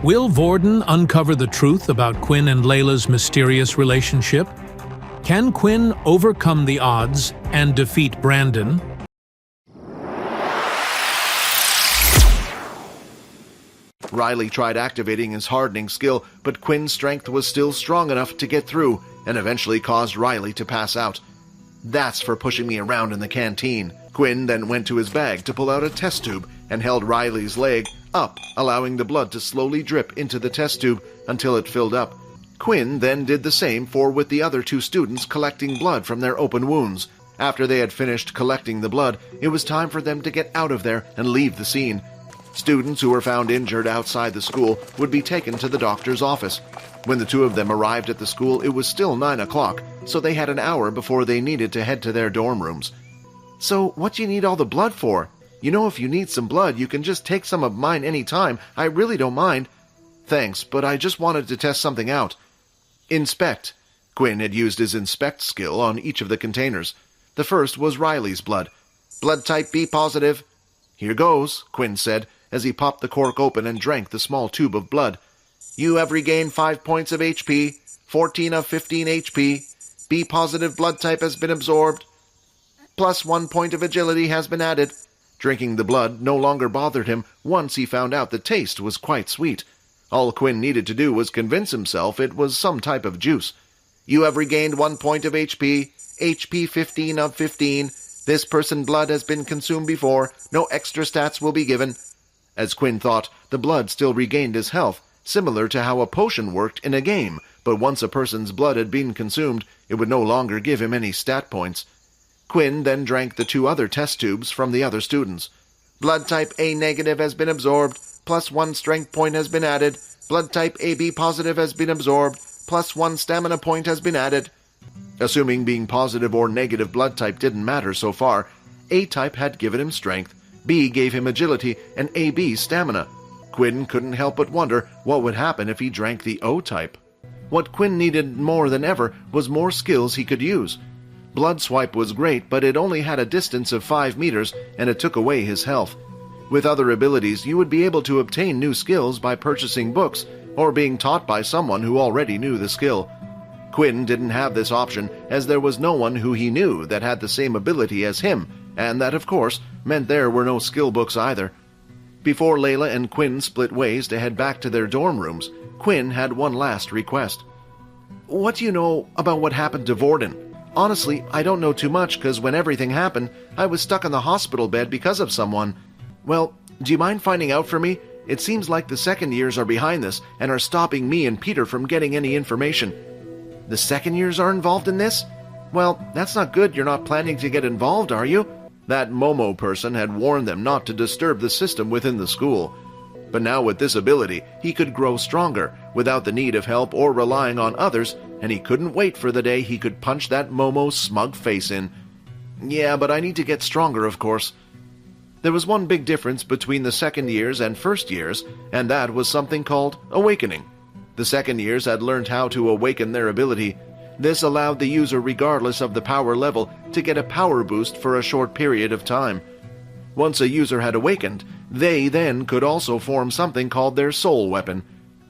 Will Vorden uncover the truth about Quinn and Layla's mysterious relationship? Can Quinn overcome the odds and defeat Brandon? Riley tried activating his hardening skill, but Quinn's strength was still strong enough to get through and eventually caused Riley to pass out. "That's for pushing me around in the canteen." Quinn then went to his bag to pull out a test tube and held Riley's leg up, allowing the blood to slowly drip into the test tube until it filled up. Quinn then did the same with the other two students collecting blood from their open wounds. After they had finished collecting the blood, it was time for them to get out of there and leave the scene. Students who were found injured outside the school would be taken to the doctor's office. When the two of them arrived at the school, it was still 9 o'clock, so they had an hour before they needed to head to their dorm rooms. "So what do you need all the blood for? You know, if you need some blood, you can just take some of mine any time. I really don't mind." "Thanks, but I just wanted to test something out." "Inspect." Quinn had used his inspect skill on each of the containers. The first was Riley's blood. "Blood type B positive." "Here goes," Quinn said, as he popped the cork open and drank the small tube of blood. "You have regained 5 points of HP, 14 of 15 HP. B-positive blood type has been absorbed. Plus 1 point of agility has been added." Drinking the blood no longer bothered him once he found out the taste was quite sweet. All Quinn needed to do was convince himself it was some type of juice. "You have regained 1 point of HP, HP 15 of 15. This person's blood has been consumed before. No extra stats will be given." As Quinn thought, the blood still regained his health, similar to how a potion worked in a game, but once a person's blood had been consumed, it would no longer give him any stat points. Quinn then drank the 2 other test tubes from the other students. "Blood type A negative has been absorbed, plus 1 strength point has been added. Blood type AB positive has been absorbed, plus 1 stamina point has been added." Assuming being positive or negative blood type didn't matter so far, A-type had given him strength, B gave him agility, and AB stamina. Quinn couldn't help but wonder what would happen if he drank the O-type. What Quinn needed more than ever was more skills he could use. Blood Swipe was great, but it only had a distance of 5 meters, and it took away his health. With other abilities, you would be able to obtain new skills by purchasing books or being taught by someone who already knew the skill. Quinn didn't have this option, as there was no one who he knew that had the same ability as him, and that, of course, meant there were no skill books either. Before Layla and Quinn split ways to head back to their dorm rooms, Quinn had one last request. "What do you know about what happened to Vorden? Honestly, I don't know too much, because when everything happened, I was stuck in the hospital bed because of someone. Well, do you mind finding out for me? It seems like the second years are behind this and are stopping me and Peter from getting any information." "The second years are involved in this? Well, that's not good. You're not planning to get involved, are you?" That Momo person had warned them not to disturb the system within the school. But now with this ability, he could grow stronger, without the need of help or relying on others, and he couldn't wait for the day he could punch that Momo's smug face in. "Yeah, but I need to get stronger, of course." There was one big difference between the second years and first years, and that was something called awakening. The second years had learned how to awaken their ability. This allowed the user, regardless of the power level, to get a power boost for a short period of time. Once a user had awakened, they then could also form something called their soul weapon,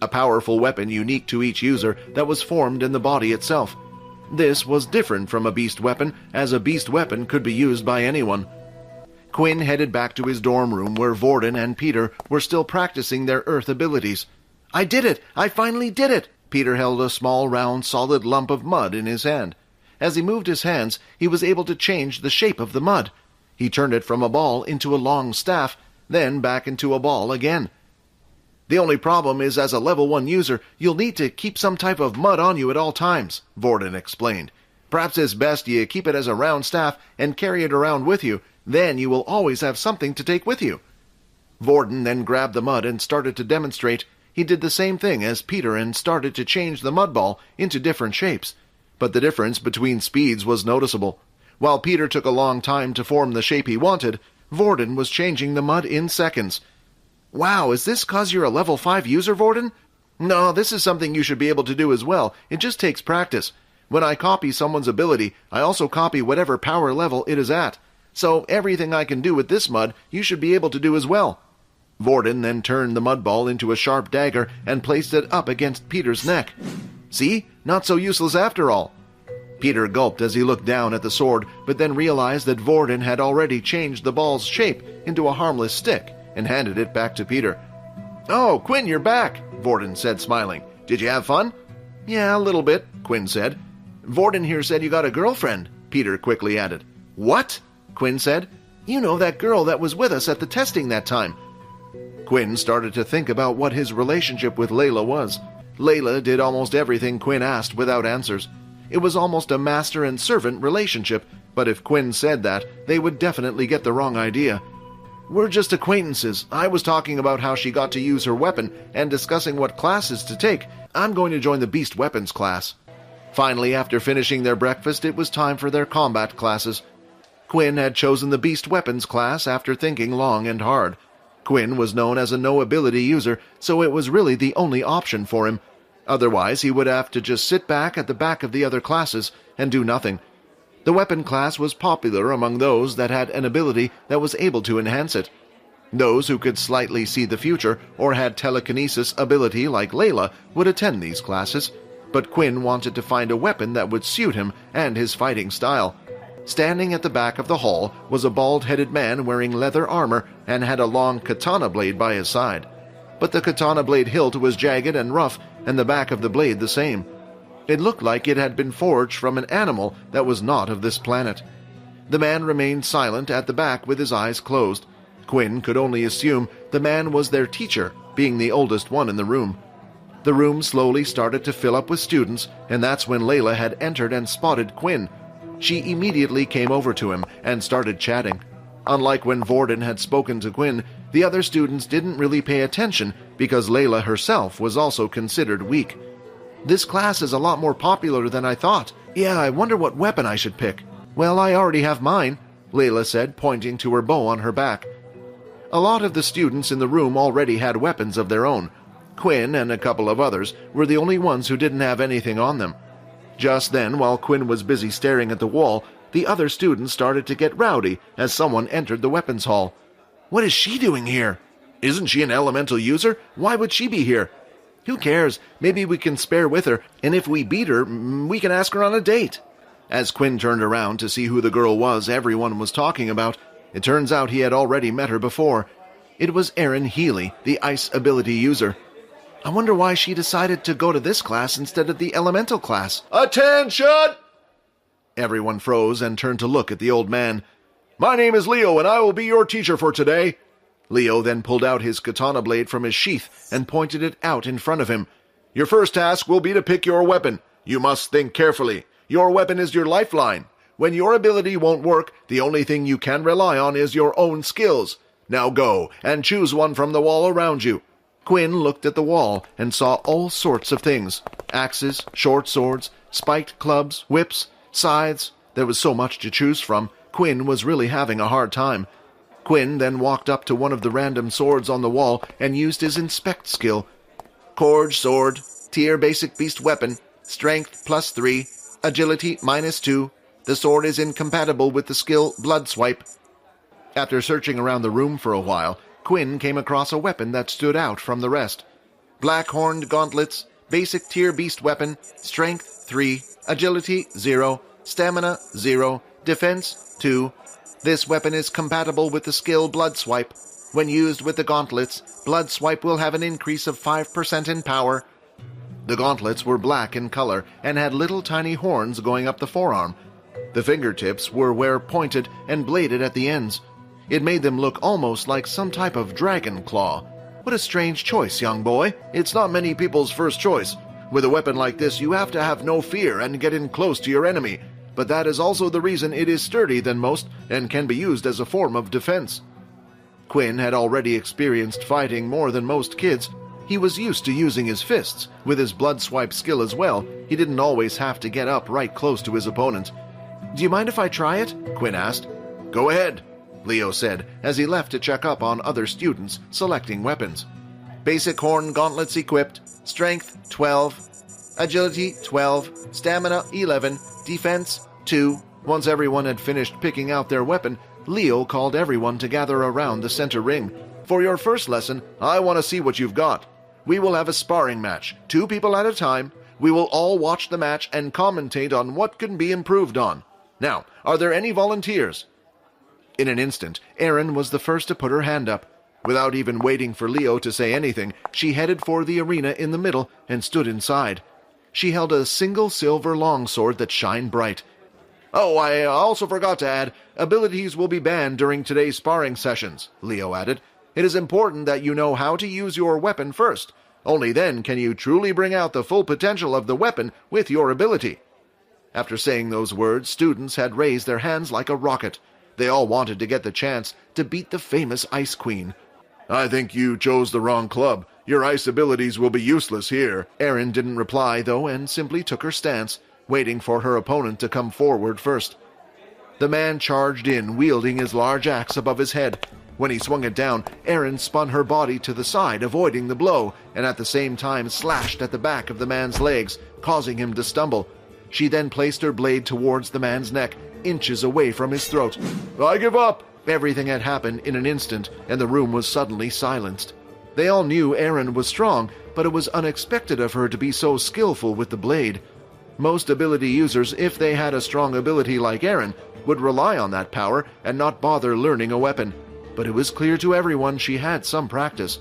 a powerful weapon unique to each user that was formed in the body itself. This was different from a beast weapon, as a beast weapon could be used by anyone. Quinn headed back to his dorm room where Vorden and Peter were still practicing their earth abilities. "I did it! I finally did it!" Peter held a small, round, solid lump of mud in his hand. As he moved his hands, he was able to change the shape of the mud. He turned it from a ball into a long staff, then back into a ball again. "The only problem is, as a level 1 user, you'll need to keep some type of mud on you at all times," Vorden explained. "Perhaps it's best you keep it as a round staff and carry it around with you. Then you will always have something to take with you." Vorden then grabbed the mud and started to demonstrate. He did the same thing as Peter and started to change the mud ball into different shapes. But the difference between speeds was noticeable. While Peter took a long time to form the shape he wanted, Vorden was changing the mud in seconds. "Wow, is this 'cause you're a level 5 user, Vorden?" "No, this is something you should be able to do as well. It just takes practice. When I copy someone's ability, I also copy whatever power level it is at. So everything I can do with this mud, you should be able to do as well." Vorden then turned the mud ball into a sharp dagger and placed it up against Peter's neck. See? Not so useless after all. Peter gulped as he looked down at the sword, but then realized that Vorden had already changed the ball's shape into a harmless stick and handed it back to Peter. "Oh, Quinn, you're back," Vorden said, smiling. "Did you have fun?" "Yeah, a little bit," Quinn said. "Vorden here said you got a girlfriend," Peter quickly added. "What?" Quinn said. "You know, that girl that was with us at the testing that time." Quinn started to think about what his relationship with Layla was. Layla did almost everything Quinn asked without answers. It was almost a master and servant relationship, but if Quinn said that, they would definitely get the wrong idea. "We're just acquaintances. I was talking about how she got to use her weapon and discussing what classes to take. I'm going to join the Beast Weapons class." Finally, after finishing their breakfast, it was time for their combat classes. Quinn had chosen the Beast Weapons class after thinking long and hard. Quinn was known as a no-ability user, so it was really the only option for him. Otherwise, he would have to just sit back at the back of the other classes and do nothing. The weapon class was popular among those that had an ability that was able to enhance it. Those who could slightly see the future or had telekinesis ability like Layla would attend these classes, but Quinn wanted to find a weapon that would suit him and his fighting style. Standing at the back of the hall was a bald-headed man wearing leather armor and had a long katana blade by his side. But the katana blade hilt was jagged and rough, and the back of the blade the same. It looked like it had been forged from an animal that was not of this planet. The man remained silent at the back with his eyes closed. Quinn could only assume the man was their teacher, being the oldest one in the room. The room slowly started to fill up with students, and that's when Layla had entered and spotted Quinn. She immediately came over to him and started chatting. Unlike when Vorden had spoken to Quinn, the other students didn't really pay attention because Layla herself was also considered weak. "This class is a lot more popular than I thought. Yeah, I wonder what weapon I should pick." "Well, I already have mine," Layla said, pointing to her bow on her back. A lot of the students in the room already had weapons of their own. Quinn and a couple of others were the only ones who didn't have anything on them. Just then, while Quinn was busy staring at the wall, the other students started to get rowdy as someone entered the weapons hall. "What is she doing here? Isn't she an elemental user? Why would she be here?" "Who cares? Maybe we can spare with her, and if we beat her, we can ask her on a date." As Quinn turned around to see who the girl was everyone was talking about, it turns out he had already met her before. It was Erin Healy, the ice ability user. "I wonder why she decided to go to this class instead of the elemental class." "Attention!" Everyone froze and turned to look at the old man. "My name is Leo, and I will be your teacher for today." Leo then pulled out his katana blade from his sheath and pointed it out in front of him. "Your first task will be to pick your weapon. You must think carefully. Your weapon is your lifeline. When your ability won't work, the only thing you can rely on is your own skills. Now go and choose one from the wall around you." Quinn looked at the wall and saw all sorts of things. Axes, short swords, spiked clubs, whips, scythes. There was so much to choose from. Quinn was really having a hard time. Quinn then walked up to one of the random swords on the wall and used his inspect skill. Corge sword, tier basic beast weapon, strength +3, agility -2. The sword is incompatible with the skill blood swipe. After searching around the room for a while, Quinn came across a weapon that stood out from the rest. Black-horned gauntlets, basic tier beast weapon, strength 3, agility 0, stamina 0, defense 2. This weapon is compatible with the skill blood swipe. When used with the gauntlets, blood swipe will have an increase of 5% in power. The gauntlets were black in color and had little tiny horns going up the forearm. The fingertips were pointed and bladed at the ends. It made them look almost like some type of dragon claw. What a strange choice, young boy. It's not many people's first choice. With a weapon like this, you have to have no fear and get in close to your enemy. But that is also the reason it is sturdier than most and can be used as a form of defense. Quinn had already experienced fighting more than most kids. He was used to using his fists. With his blood swipe skill as well, he didn't always have to get up right close to his opponent. "Do you mind if I try it?" Quinn asked. "Go ahead," Leo said as he left to check up on other students selecting weapons. Basic horn gauntlets equipped, strength 12, agility 12, stamina 11, defense 2. Once everyone had finished picking out their weapon, Leo called everyone to gather around the center ring. For your first lesson, I want to see what you've got. We will have a sparring match, 2 people at a time. We will all watch the match and commentate on what can be improved on. Now, are there any volunteers?" In an instant, Erin was the first to put her hand up. Without even waiting for Leo to say anything, she headed for the arena in the middle and stood inside. She held a single silver longsword that shined bright. "Oh, I also forgot to add, abilities will be banned during today's sparring sessions," Leo added. "It is important that you know how to use your weapon first. Only then can you truly bring out the full potential of the weapon with your ability." After saying those words, students had raised their hands like a rocket. They all wanted to get the chance to beat the famous Ice Queen. "I think you chose the wrong club. Your ice abilities will be useless here." Erin didn't reply, though, and simply took her stance, waiting for her opponent to come forward first. The man charged in, wielding his large axe above his head. When he swung it down, Erin spun her body to the side, avoiding the blow, and at the same time slashed at the back of the man's legs, causing him to stumble. She then placed her blade towards the man's neck, inches away from his throat. "I give up!" Everything had happened in an instant, and the room was suddenly silenced. They all knew Erin was strong, but it was unexpected of her to be so skillful with the blade. Most ability users, if they had a strong ability like Erin, would rely on that power and not bother learning a weapon. But it was clear to everyone she had some practice.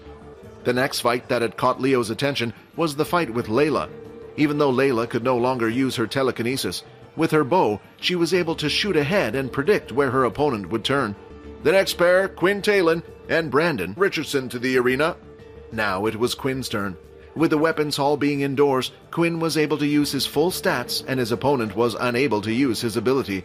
The next fight that had caught Leo's attention was the fight with Layla. Even though Layla could no longer use her telekinesis, with her bow, she was able to shoot ahead and predict where her opponent would turn. The next pair, Quinn and Brandon Richardson to the arena. Now it was Quinn's turn. With the weapons hall being indoors, Quinn was able to use his full stats and his opponent was unable to use his ability.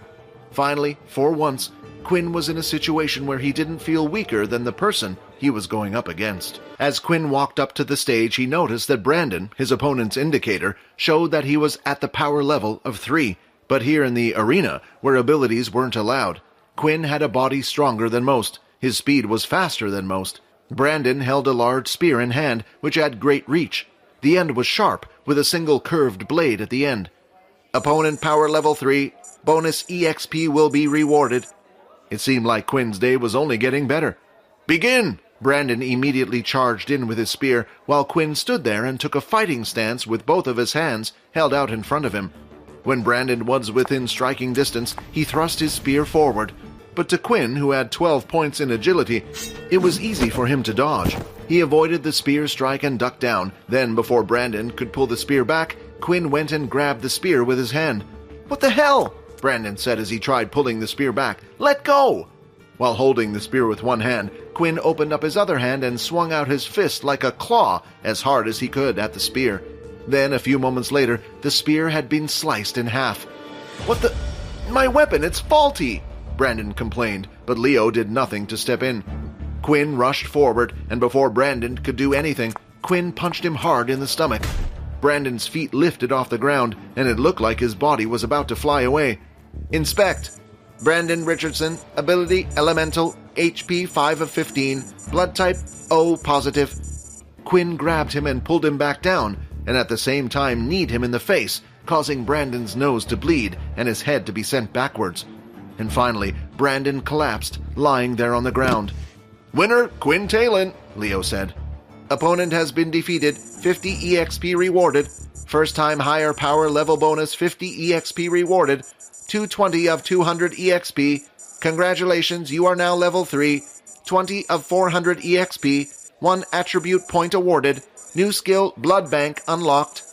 Finally, for once, Quinn was in a situation where he didn't feel weaker than the person he was going up against. As Quinn walked up to the stage, he noticed that Brandon, his opponent's indicator, showed that he was at the power level of 3. But here in the arena, where abilities weren't allowed, Quinn had a body stronger than most. His speed was faster than most. Brandon held a large spear in hand, which had great reach. The end was sharp, with a single curved blade at the end. "Opponent power level 3. Bonus EXP will be rewarded." It seemed like Quinn's day was only getting better. "Begin!" Brandon immediately charged in with his spear, while Quinn stood there and took a fighting stance with both of his hands held out in front of him. When Brandon was within striking distance, he thrust his spear forward. But to Quinn, who had 12 points in agility, it was easy for him to dodge. He avoided the spear strike and ducked down. Then, before Brandon could pull the spear back, Quinn went and grabbed the spear with his hand. "What the hell?" Brandon said as he tried pulling the spear back. "Let go!" While holding the spear with one hand, Quinn opened up his other hand and swung out his fist like a claw as hard as he could at the spear. Then, a few moments later, the spear had been sliced in half. "What the... My weapon, it's faulty!" Brandon complained, but Leo did nothing to step in. Quinn rushed forward, and before Brandon could do anything, Quinn punched him hard in the stomach. Brandon's feet lifted off the ground, and it looked like his body was about to fly away. "Inspect. Brandon Richardson, ability elemental, HP 5 of 15, blood type O positive." Quinn grabbed him and pulled him back down, and at the same time kneed him in the face, causing Brandon's nose to bleed and his head to be sent backwards. And finally, Brandon collapsed, lying there on the ground. "Winner, Quinn, Leo said. "Opponent has been defeated, 50 EXP rewarded. First time higher power level bonus, 50 EXP rewarded. 220 of 200 EXP. Congratulations, you are now level 3. 20 of 400 EXP. 1 attribute point awarded. New skill, Blood Bank, unlocked."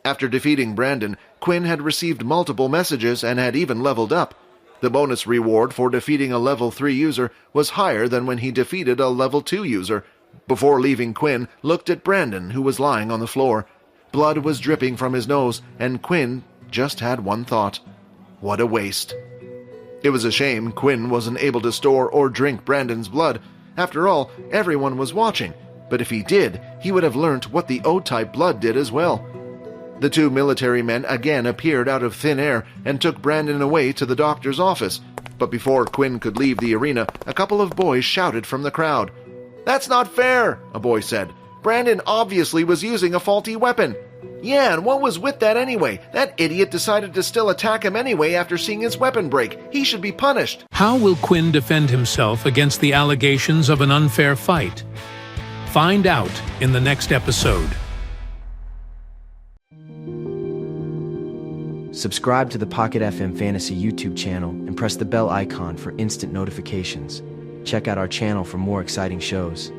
After defeating Brandon, Quinn had received multiple messages and had even leveled up. The bonus reward for defeating a level 3 user was higher than when he defeated a level 2 user. Before leaving, Quinn looked at Brandon, who was lying on the floor. Blood was dripping from his nose, and Quinn just had one thought. What a waste. It was a shame Quinn wasn't able to store or drink Brandon's blood. After all, everyone was watching. But if he did, he would have learnt what the O-type blood did as well. The 2 military men again appeared out of thin air and took Brandon away to the doctor's office. But before Quinn could leave the arena, a couple of boys shouted from the crowd. "That's not fair," a boy said. Brandon obviously was using a faulty weapon. Yeah, and what was with that anyway? That idiot decided to still attack him anyway after seeing his weapon break. He should be punished. How will Quinn defend himself against the allegations of an unfair fight? Find out in the next episode. Subscribe to the Pocket FM Fantasy YouTube channel and press the bell icon for instant notifications. Check out our channel for more exciting shows.